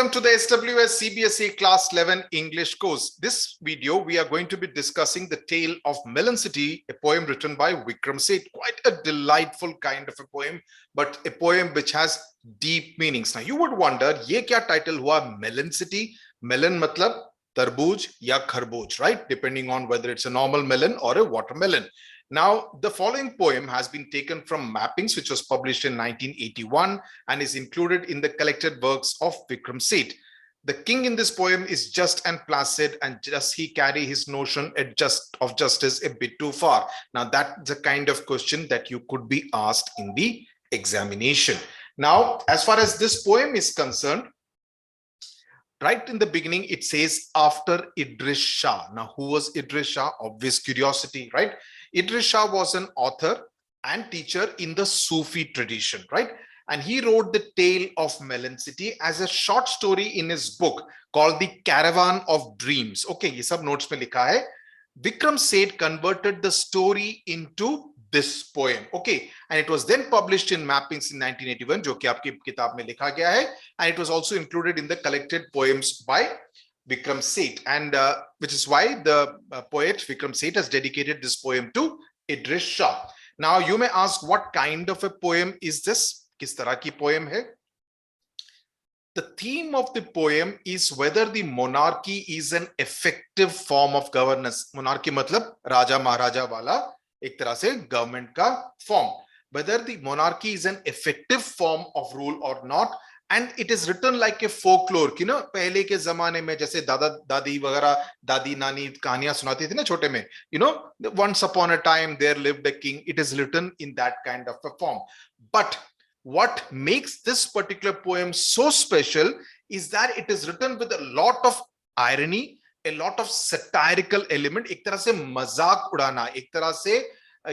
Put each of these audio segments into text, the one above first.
Welcome to the SWS CBSE Class 11 English course. This video, we are going to be discussing the tale of Melon City, a poem written by Vikram Seth. Quite a delightful kind of a poem, but a poem which has deep meanings. Now, you would wonder, ye kya title hua Melon City? Melon matlab tarbooj ya kharbooj, right? Depending on whether it's a normal melon or a watermelon. Now, the following poem has been taken from Mappings, which was published in 1981 and is included in the collected works of Vikram Seth. The king in this poem is just and placid, and just he carry his notion of justice a bit too far. Now, that's the kind of question that you could be asked in the examination. Now, as far as this poem is concerned, right in the beginning, it says after Idris Shah. Now, who was Idris Shah? Obvious curiosity, right? Idris Shah was an author and teacher in the Sufi tradition, right? And he wrote the tale of Melon City as a short story in his book called The Caravan of Dreams. Okay, ye sab notes mein likha hai. Vikram Seth converted the story into this poem. Okay, and it was then published in Mappings in 1981, jo ki aapki kitab mein likha gaya hai, and it was also included in the collected poems by Vikram Seth, and which is why the poet Vikram Seth has dedicated this poem to Idris Shah. Now, you may ask, what kind of a poem is this? Kis tarah ki poem hai? The theme of the poem is whether the monarchy is an effective form of governance. Monarchy matlab Raja Maharaja wala ek tarah se government ka form. Whether the monarchy is an effective form of rule or not. And it is written like a folklore, you know, पहले के ज़माने में जैसे दादा दादी वगैरह दादी नानी कहानियां सुनाती थी ना छोटे में, you know, once upon a time there lived a king. It is written in that kind of a form. But what makes this particular poem so special is that it is written with a lot of irony, a lot of satirical element. एक तरह से मजाक उड़ाना, एक तरह से,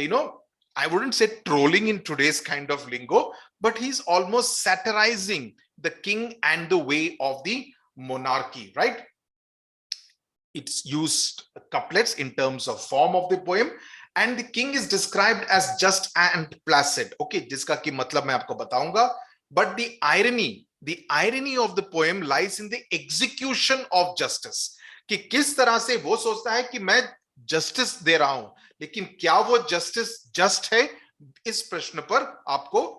you know, I wouldn't say trolling in today's kind of lingo, but he's almost satirizing the king and the way of the monarchy, right? It's used couplets in terms of form of the poem, and the king is described as just and placid. Okay, jiska ki matlab main aapko bataunga, but the irony of the poem lies in the execution of justice. कि किस तरह से वो सोचता है कि मैं justice दे रहा हूं, लेकिन क्या वो जस्टिस जस्ट है? इस प्रश्न पर आपको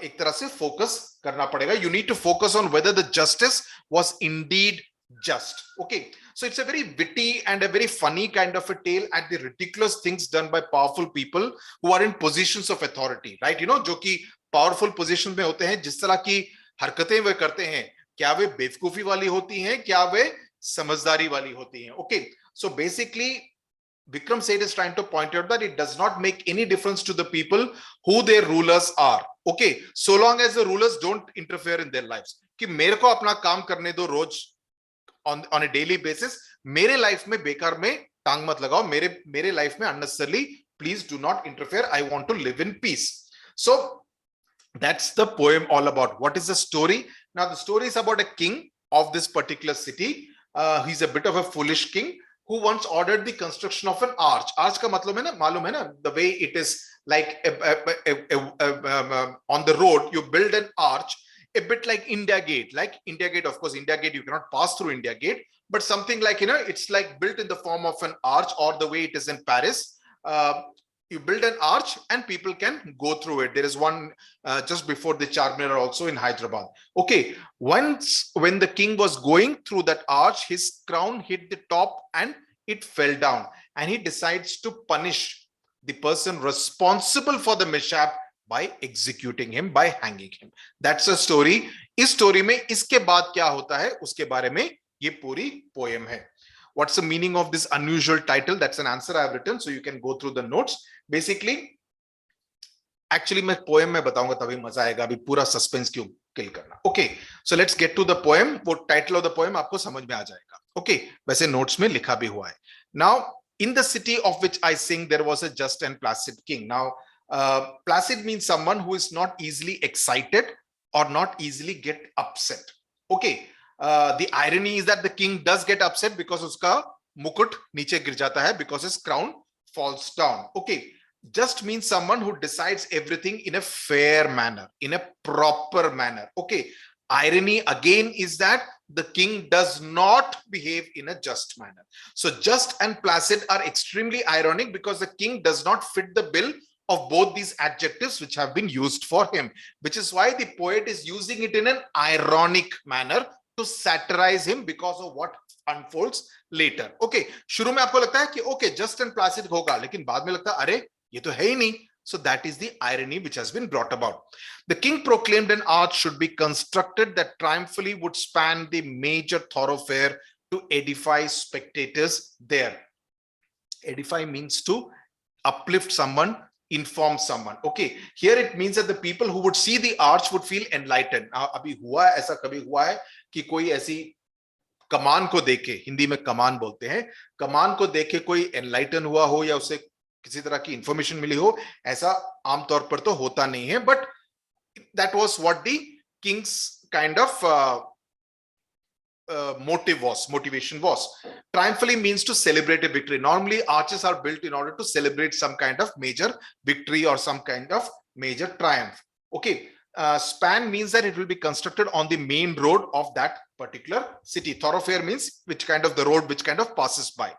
एक तरह से फोकस करना पड़ेगा. You need to focus on whether the justice was indeed just. Okay, so it's a very witty and a very funny kind of a tale at the ridiculous things done by powerful people who are in positions of authority, right? You know, जो कि powerful position में होते हैं, जिस तरह की हरकतें वे करते हैं, क्या वे बेवकूफी वाली होती हैं, क्या वे समझदारी वाली होती हैं. Okay, so basically Vikram Seth is trying to point out that it does not make any difference to the people who their rulers are. Okay, so long as the rulers don't interfere in their lives. कि मेरे को अपना काम करने दो रोज on a daily basis. मेरे life में बेकार में टांग मत लगाओ. मेरे लाइफ में unnecessarily please do not interfere. I want to live in peace. So that's the poem all about. What is the story? Now the story is about a king of this particular city. He's a bit of a foolish king who once ordered the construction of an arch. Arch ka matlab hai na, malum hai na, the way it is like on the road, you build an arch, a bit like India Gate. Like India Gate, of course, India Gate, you cannot pass through India Gate, but something like, you know, it's like built in the form of an arch, or the way it is in Paris. You build an arch and people can go through it. There is one just before the Charminar also in Hyderabad. Okay, once when the king was going through that arch, his crown hit the top and it fell down. And he decides to punish the person responsible for the mishap by executing him, by hanging him. That's a story. इस story में इसके बाद क्या होता है उसके बारे में ये पूरी poem है. What's the meaning of this unusual title? That's an answer I have written, so you can go through the notes. Basically, actually मैं poem में बताऊंगा तभी मजा आएगा. अभी पूरा suspense क्यों kill करना. Okay, so let's get to the poem. वो title of the poem आपको समझ में आ जाएगा. Okay, वैसे notes में लिखा भी हुआ है. Now, in the city of which I sing, there was a just and placid king. Now, placid means someone who is not easily excited or not easily get upset. Okay. The irony is that the king does get upset because uska mukut niche gir jata hai, because his crown falls down. Okay, just means someone who decides everything in a fair manner, in a proper manner. Okay, irony again is that the king does not behave in a just manner. So just and placid are extremely ironic because the king does not fit the bill of both these adjectives which have been used for him, which is why the poet is using it in an ironic manner to satirize him because of what unfolds later. Okay, शुरू में आपको लगता है कि okay just and placid होगा, लेकिन बाद में लगता है अरे ये तो है ही नहीं. So that is the irony which has been brought about. The king proclaimed an arch should be constructed that triumphally would span the major thoroughfare to edify spectators there. Edify means to uplift someone, inform someone. Okay, here it means that the people who would see the arch would feel enlightened. अभी हुआ है ऐसा, कभी हुआ है कि कोई ऐसी कमान को देखे, हिंदी में कमान बोलते हैं, कमान को देखे कोई एनलाइटन हुआ हो या उसे किसी तरह की इंफॉर्मेशन मिली हो, ऐसा आमतौर पर तो होता नहीं है. But that was what the Kings kind of motivation was. Triumphally means to celebrate a victory. Normally arches are built in order to celebrate some kind of major victory or some kind of major triumph. Okay, span means that it will be constructed on the main road of that particular city. Thoroughfare means which kind of the road which kind of passes by.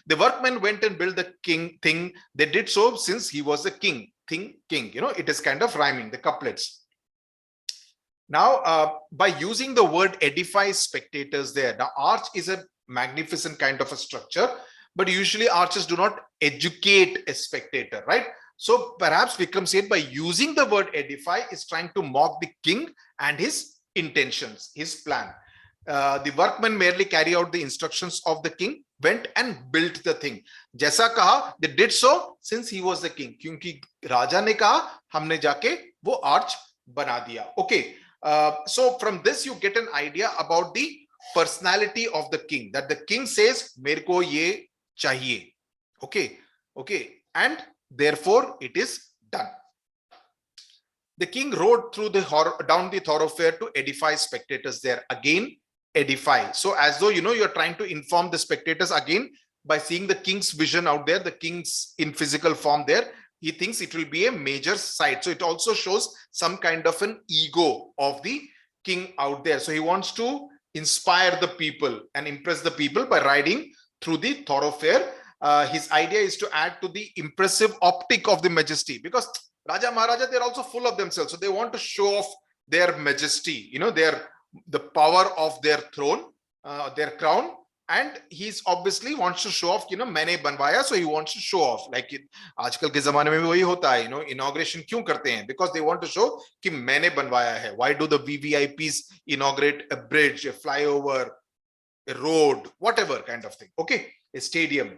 The workmen went and built the king thing. They did so since he was the king. Thing, king, you know, it is kind of rhyming, the couplets. Now, by using the word edify spectators there, now arch is a magnificent kind of a structure, but usually arches do not educate a spectator, right? So perhaps Vikram Seth, by using the word edify, is trying to mock the king and his intentions, his plan. The workmen merely carry out the instructions of the king, went and built the thing. जैसा कहा, they did so since he was the king. क्योंकि राजा ने कहा, हमने जाके वो arch बना दिया. Okay. So from this you get an idea about the personality of the king, that the king says मेरे को ये चाहिए. Okay. Okay. And therefore it is done. The king rode through down the thoroughfare to edify spectators there. Again, edify. So as though, you know, you're trying to inform the spectators again by seeing the king's vision out there, the king's in physical form there. He thinks it will be a major sight. So it also shows some kind of an ego of the king out there. So he wants to inspire the people and impress the people by riding through the thoroughfare. His idea is to add to the impressive optic of the majesty, because Raja Maharaja, they're also full of themselves. So they want to show off their majesty, you know, the power of their throne, their crown. And he's obviously wants to show off, you know, मैंने बनवाया, so he wants to show off. Like आजकल के जमाने में भी वही होता है, you know, inauguration क्यों करते हैं? Because they want to show कि मैंने बनवाया है. Why do the VVIPs inaugurate a bridge, a flyover, a road, whatever kind of thing? Okay, a stadium.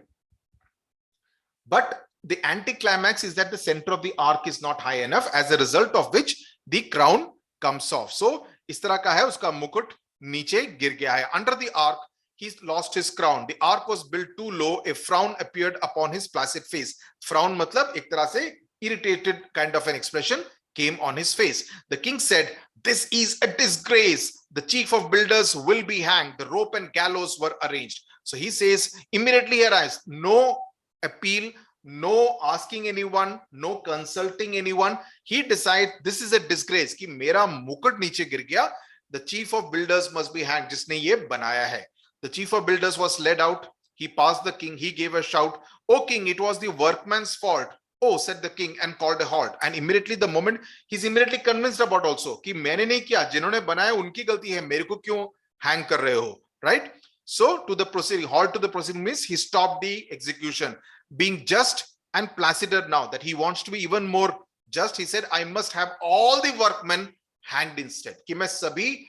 But the anticlimax is that the center of the arc is not high enough, as a result of which the crown comes off. So इस तरह का है, उसका मुकुट नीचे गिर गया है. Under the arc, he lost his crown. The ark was built too low. A frown appeared upon his placid face. Frown matlab ek tarah se irritated kind of an expression came on his face. The king said, "This is a disgrace. The chief of builders will be hanged." The rope and gallows were arranged. So he says, immediately arise, no appeal, no asking anyone, no consulting anyone. He decides this is a disgrace कि मेरा मुकुट नीचे गिर गया. The chief of builders must be hanged. जिसने ये बनाया है. The chief of builders was led out. He passed the king. He gave a shout, "O king, it was the workman's fault." "Oh," said the king, and called a halt. And immediately the moment, he's immediately convinced about also कि मैंने नहीं किया, जिन्होंने बनाया उनकी गलती है, मेरे को क्यों hang कर रहे हो, right? So to the proceeding, halt to the proceeding means he stopped the execution. Being just and placider now that he wants to be even more just, he said, "I must have all the workmen hanged instead." कि मैं सभी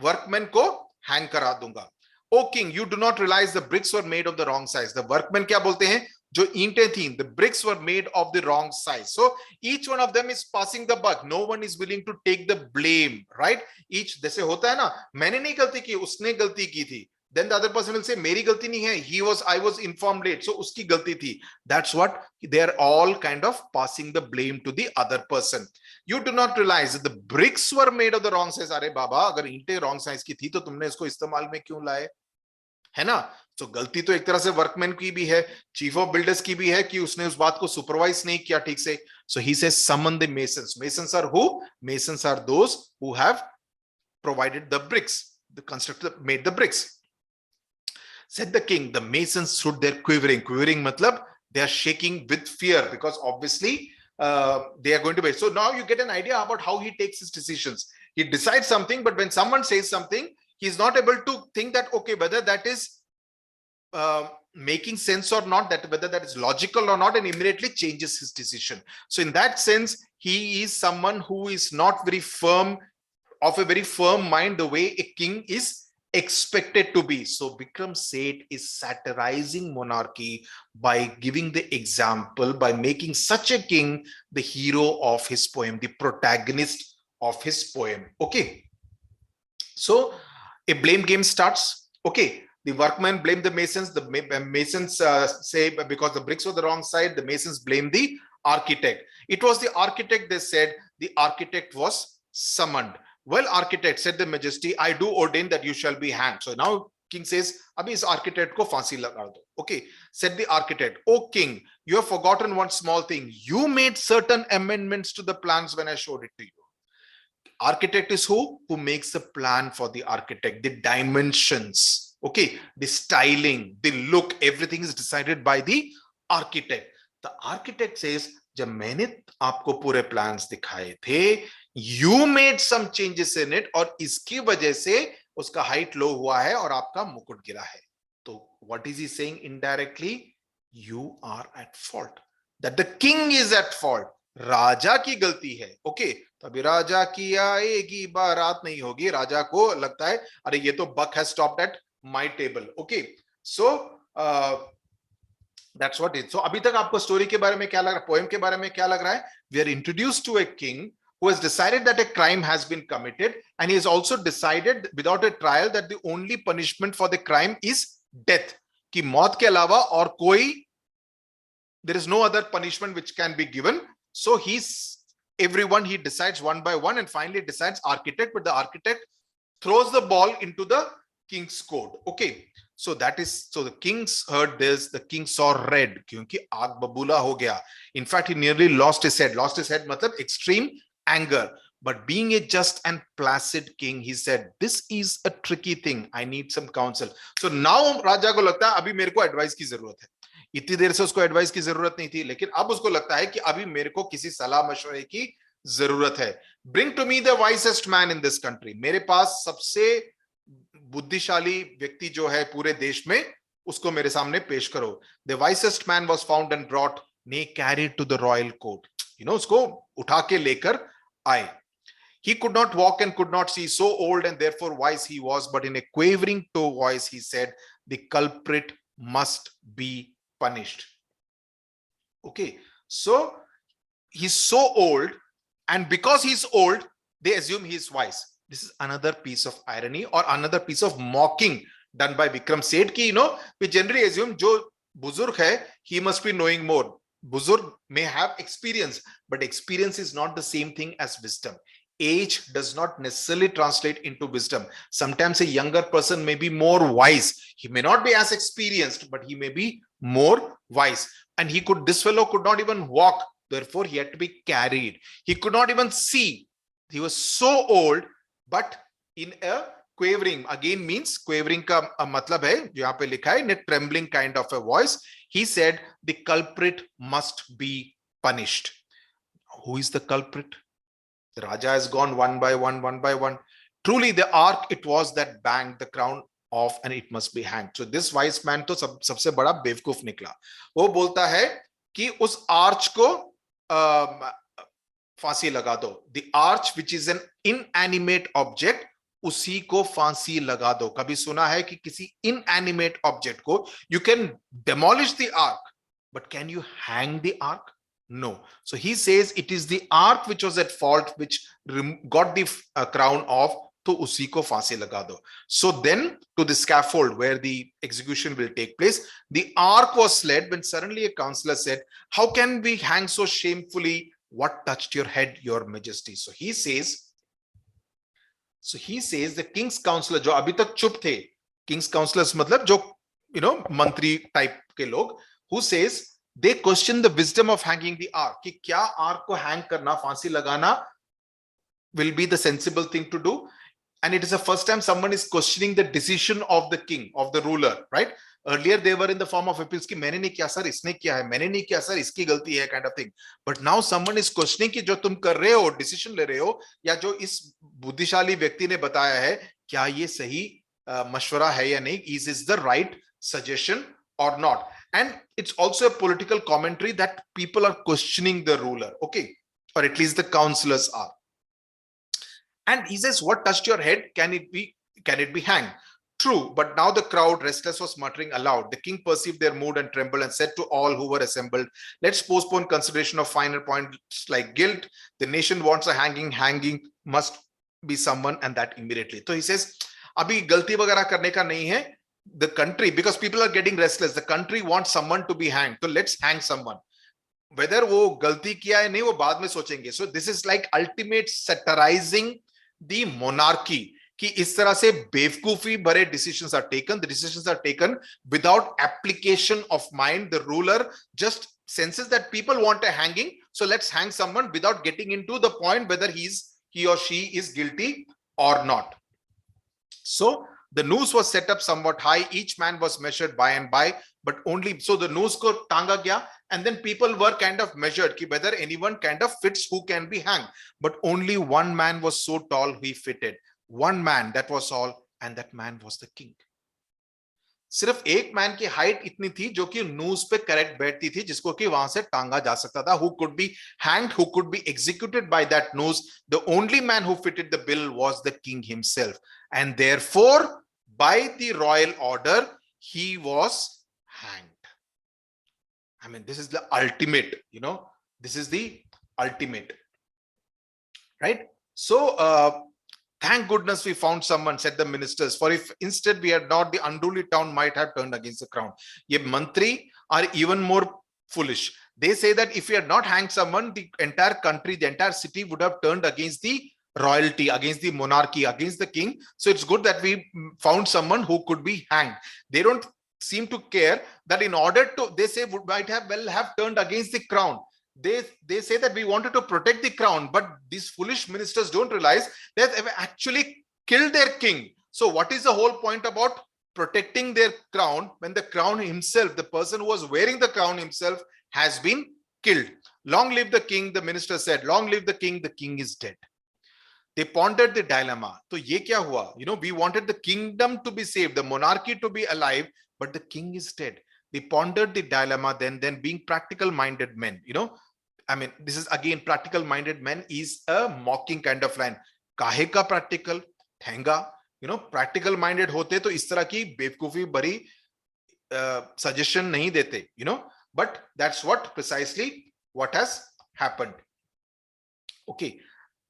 workmen को hang करा दूंगा. "O king, you do not realize the bricks were made of the wrong size." The workmen क्या बोलते हैं? जो ईंटें थीं, the bricks were made of the wrong size. So each one of them is passing the buck. No one is willing to take the blame, right? Each जैसे होता है ना, मैंने नहीं गलती की, उसने गलती की थी. Then the other person will say, मेरी गलती नहीं है, I was informed late, so उसकी गलती थी. That's what they are all kind of passing the blame to the other person. You do not realize that the bricks were made of the wrong size. अरे बाबा, अगर ईंटें wrong size की थी तो तुमने इसको इस्तेमाल में क्यों लाए? है ना? तो गलती तो एक तरह से वर्कमैन की भी है, चीफ ऑफ बिल्डर्स की भी है कि उसने उस बात को सुपरवाइज नहीं किया ठीक से. So he says, summon the masons. Masons are who? Masons are those who have provided the bricks. The constructor made the bricks. Said the king, the masons stood there quivering. Quivering matlab they are shaking with fear, because obviously they are going to be. So now you get an idea about how he takes his decisions. He decides something, but when someone says something, he's not able to think that, okay, whether that is making sense or not, that whether that is logical or not, and immediately changes his decision. So in that sense, he is someone who is not very firm, of a very firm mind, the way a king is expected to be. So Vikram Seth is satirizing monarchy by giving the example, by making such a king the hero of his poem, the protagonist of his poem. Okay, so a blame game starts. Okay, the workmen blame the masons. The masons say because the bricks were the wrong side, the masons blame the architect. It was the architect, they said. The architect was summoned. Well, architect, said the majesty, I do ordain that you shall be hanged. So now king says, abhi is architect ko phansi laga do. Okay, said the architect, oh king, you have forgotten one small thing. You made certain amendments to the plans when I showed it to you. Architect is who makes the plan for the architect, the dimensions, okay, the styling, the look, everything is decided by the architect. The architect says, जब मैंने आपको पूरे plans दिखाए थे, you made some changes in it, और इसकी वजह से उसका हाइट लो हुआ है और आपका मुकुट गिरा है. तो what is he saying indirectly? You are at fault. That the king is at fault. राजा की गलती है. ओके, तो अभी राजा की आएगी बारात नहीं होगी. राजा को लगता है अरे ये तो buck has stopped at my table. Okay, so that's what it is. So अभी तक आपको स्टोरी के बारे में क्या लग रहा है, पोएम के बारे में क्या लग रहा है? We are introduced to a king who has decided that a crime has been committed, and he has also decided without a trial that the only punishment for the crime is death. कि मौत के अलावा और कोई, there is no other punishment which can be given. So everyone he decides one by one, and finally decides architect, but the architect throws the ball into the king's court. Okay, so that is, so the kings heard this, the king saw red, क्योंकि आग बबूला हो गया. In fact, he nearly lost his head. Lost his head मतलब extreme anger. But being a just and placid king, he said, this is a tricky thing. I need some counsel. So now राजा को लगता है अभी मेरे को advice की जरूरत है. इतनी देर से उसको एडवाइस की जरूरत नहीं थी, लेकिन अब उसको लगता है कि अभी मेरे को किसी सलाह मशवरे की जरूरत है. Bring to me the wisest man in this country. मेरे पास सबसे बुद्धिशाली व्यक्ति जो है पूरे देश में, उसको मेरे सामने पेश करो. The wisest man was found and brought, nay carried to the royal court. You know, उसको उठा के लेकर आए. He could not walk and could not see, so old and therefore wise he was, but in a quavering tone voice he said, the culprit must be punished. Okay, so he's so old, and because he's old, they assume he's wise. This is another piece of irony or another piece of mocking done by Vikram Seth. Ki, you know, we generally assume jo buzurg hai, he must be knowing more. Buzurg may have experience, but experience is not the same thing as wisdom. Age does not necessarily translate into wisdom. Sometimes a younger person may be more wise. He may not be as experienced, but he may be more wise. And this fellow could not even walk. Therefore, he had to be carried. He could not even see. He was so old, but in a quavering, again means quavering ka matlab hai, jo yahan pe likha hai, in a trembling kind of a voice, he said, the culprit must be punished. Who is the culprit? The Raja has gone one by one. Truly the ark it was that banged the crown off, and it must be hanged. So this wise man to सबसे बड़ा बेवकूफ निकला. वो बोलता है कि उस arch को फांसी लगा दो. The arch, which is an inanimate object, उसी को फांसी लगा दो. कभी सुना है कि किसी inanimate object को you can demolish the ark, but can you hang the ark? No. So he says it is the ark which was at fault, which got the crown off, तो उसी को फांसी लगा दो. So then to the scaffold where the execution will take place, the ark was led, when suddenly a counselor said, how can we hang so shamefully? What touched your head, your majesty? So he says the king's counselor जो अभी तक चुप थे, king's counselors मतलब जो मंत्री type के लोग, who says they question the wisdom of hanging the ark, कि क्या ark को hang करना, फांसी लगाना will be the sensible thing to do. and it is the first time someone is questioning the decision of the king, of the ruler, right? Earlier they were in the form of appeals ki maine nahi kiya sir, isne kiya hai, maine nahi kiya sir, iski galti hai, kind of thing. But now someone is questioning ki jo tum kar rahe ho, decision le rahe ho, ya jo is buddhishali vyakti ne bataya hai, kya ye sahi mashwara hai ya nahi, is this the right suggestion or not? And it's also a political commentary that people are questioning the ruler, okay, or at least the councillors are. And he says, what touched your head? Can it be hanged? True, but now the crowd, restless, was muttering aloud. The king perceived their mood and trembled and said to all who were assembled, let's postpone consideration of finer points like guilt. The nation wants a hanging. Hanging must be someone, and that immediately. So he says, abhi galti वगैरह करने का नहीं है. The country, because people are getting restless, the country wants someone to be hanged. So let's hang someone. Whether वो गलती किया है नहीं, वो बाद में सोचेंगे. So this is like ultimate satirizing the monarchy. कि इस तरह से बेवकूफी भरे decisions are taken. The decisions are taken without application of mind. The ruler just senses that people want a hanging, so let's hang someone without getting into the point whether he or she is guilty or not. So the noose was set up somewhat high. Each man was measured by and by, but only so the noose ko tanga gaya, and then people were kind of measured ki whether anyone kind of fits who can be hanged. But only one man was so tall he fitted. One man, that was all, and that man was the king. सिर्फ एक man की height इतनी थी जो कि noose पे correct बैठती थी, जिसको कि वहां से टांगा जा सकता था. Who could be hanged, who could be executed by that noose. The only man who fitted the bill was the king himself, and therefore by the royal order he was hanged. I mean, this is the ultimate, this is the ultimate, right? So thank goodness we found someone, said the ministers, for if instead we had not, the unruly town might have turned against the crown. Ye mantri are even more foolish. They say that if we had not hanged someone, the entire country, the entire city would have turned against the royalty, against the monarchy, against the king. So it's good that we found someone who could be hanged. They don't seem to care that in order to, they say, would might have well have turned against the crown. They say that we wanted to protect the crown, but these foolish ministers don't realize that they've actually killed their king. So what is the whole point about protecting their crown when the crown himself, the person who was wearing the crown himself, has been killed? Long live the king, the minister said. Long live the king is dead. They pondered the dilemma. So ye kya hua? We wanted the kingdom to be saved, the monarchy to be alive, but the king is dead. They pondered the dilemma, then being practical minded men, I mean, this is again, practical minded men is a mocking kind of line. Kahe ka practical? Thenga. Practical minded hote to is tarah ki bevkufi bari suggestion nahi dete, but that's what precisely what has happened. Okay.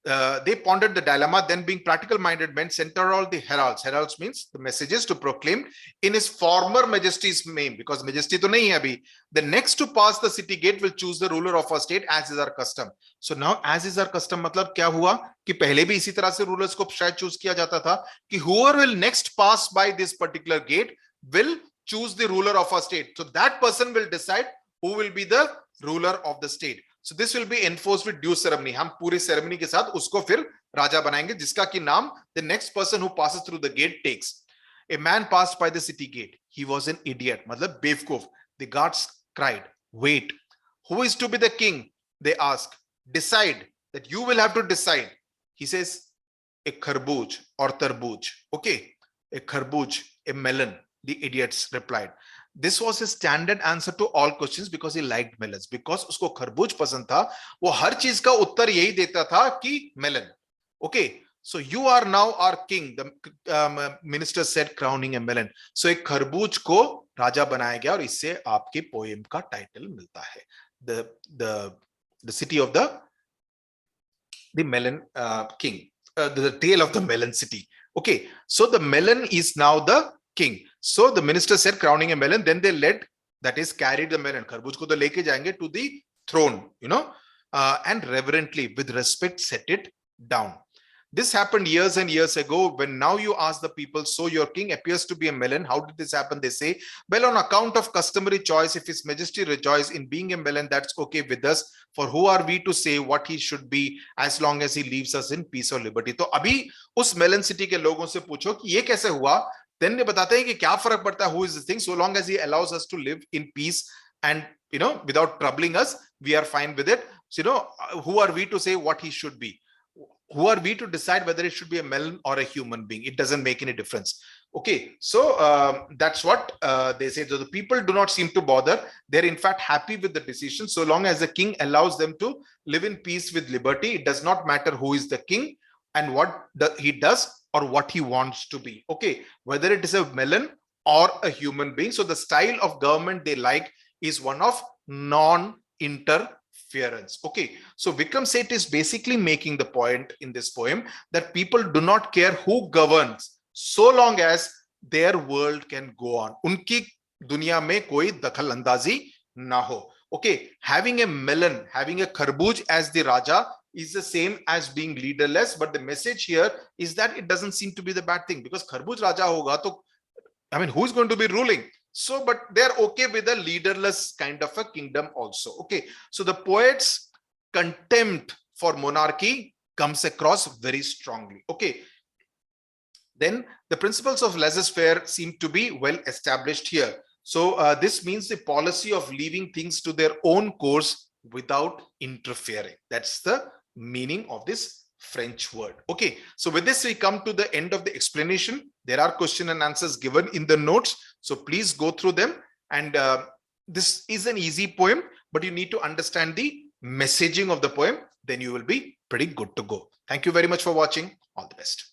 They pondered the dilemma, then being practical minded men sent all the heralds. Heralds means the messages to proclaim in his former majesty's name, because majesty to nahi hai abhi. The next to pass the city gate will choose the ruler of our state, as is our custom. So now as is our custom matlab kya hua कि पहले भी इसी तरह से rulers को शायद choose किया जाता था कि whoever will next pass by this particular gate will choose the ruler of our state. So that person will decide who will be the ruler of the state. So this will be enforced with due ceremony. हम पूरे ceremony के साथ उसको फिर राजा बनाएंगे, जिसका कि नाम the next person who passes through the gate takes. A man passed by the city gate. He was an idiot, मतलब बेवकूफ. The guards cried, wait, who is to be the king? They asked. Decide, that you will have to decide. He says, a kharbooj or tarbooj. Okay, a kharbooj, a melon. The idiots replied. This was his standard answer to all questions because he liked melons. Because usko खरबूज पसंद था, वो हर चीज का उत्तर यही देता था कि melon. Okay, so you are now our king, the minister said, crowning a melon. So एक खरबूज को राजा बनाया गया और इससे आपके पोएम का टाइटल मिलता है. The city of the melon king, the tale of the melon city. Okay, so the melon is now the king. So the minister said, crowning a melon, then they led, that is carried the melon, खरबूज को तो लेके जाएंगे, to the throne, and reverently, with respect, set it down. This happened years and years ago. When now you ask the people, so your king appears to be a melon. How did this happen? They say, well, on account of customary choice, if his majesty rejoice in being a melon, that's okay with us. For who are we to say what he should be as long as he leaves us in peace or liberty? तो अभी उस melon city के लोगों से पूछो कि ये कैसे हुआ, then they बताते हैं कि क्या फर्क पड़ता है, who is this thing, so long as he allows us to live in peace and without troubling us, we are fine with it. So who are we to say what he should be? Who are we to decide whether it should be a melon or a human being? It doesn't make any difference. Okay, so that's what they say. So the people do not seem to bother. They're in fact happy with the decision so long as the king allows them to live in peace with liberty. It does not matter who is the king and what he does or what he wants to be. Okay, whether it is a melon or a human being. So the style of government they like is one of non-interference. Okay, so Vikram Seth is basically making the point in this poem that people do not care who governs so long as their world can go on. Unki दुनिया में कोई दखल अंदाजी ना हो. Okay, having a melon, having a kharbooj as the Raja is the same as being leaderless, but the message here is that it doesn't seem to be the bad thing, because kharbooj Raja hoga to, I mean, who's going to be ruling? So, but they're okay with a leaderless kind of a kingdom also. Okay, so the poet's contempt for monarchy comes across very strongly. Okay, then the principles of laissez-faire seem to be well established here. So this means the policy of leaving things to their own course without interfering. That's the meaning of this French word. Okay, so with this we come to the end of the explanation. There are question and answers given in the notes, so please go through them. And this is an easy poem, but you need to understand the messaging of the poem, then you will be pretty good to go. Thank you very much for watching. All the best.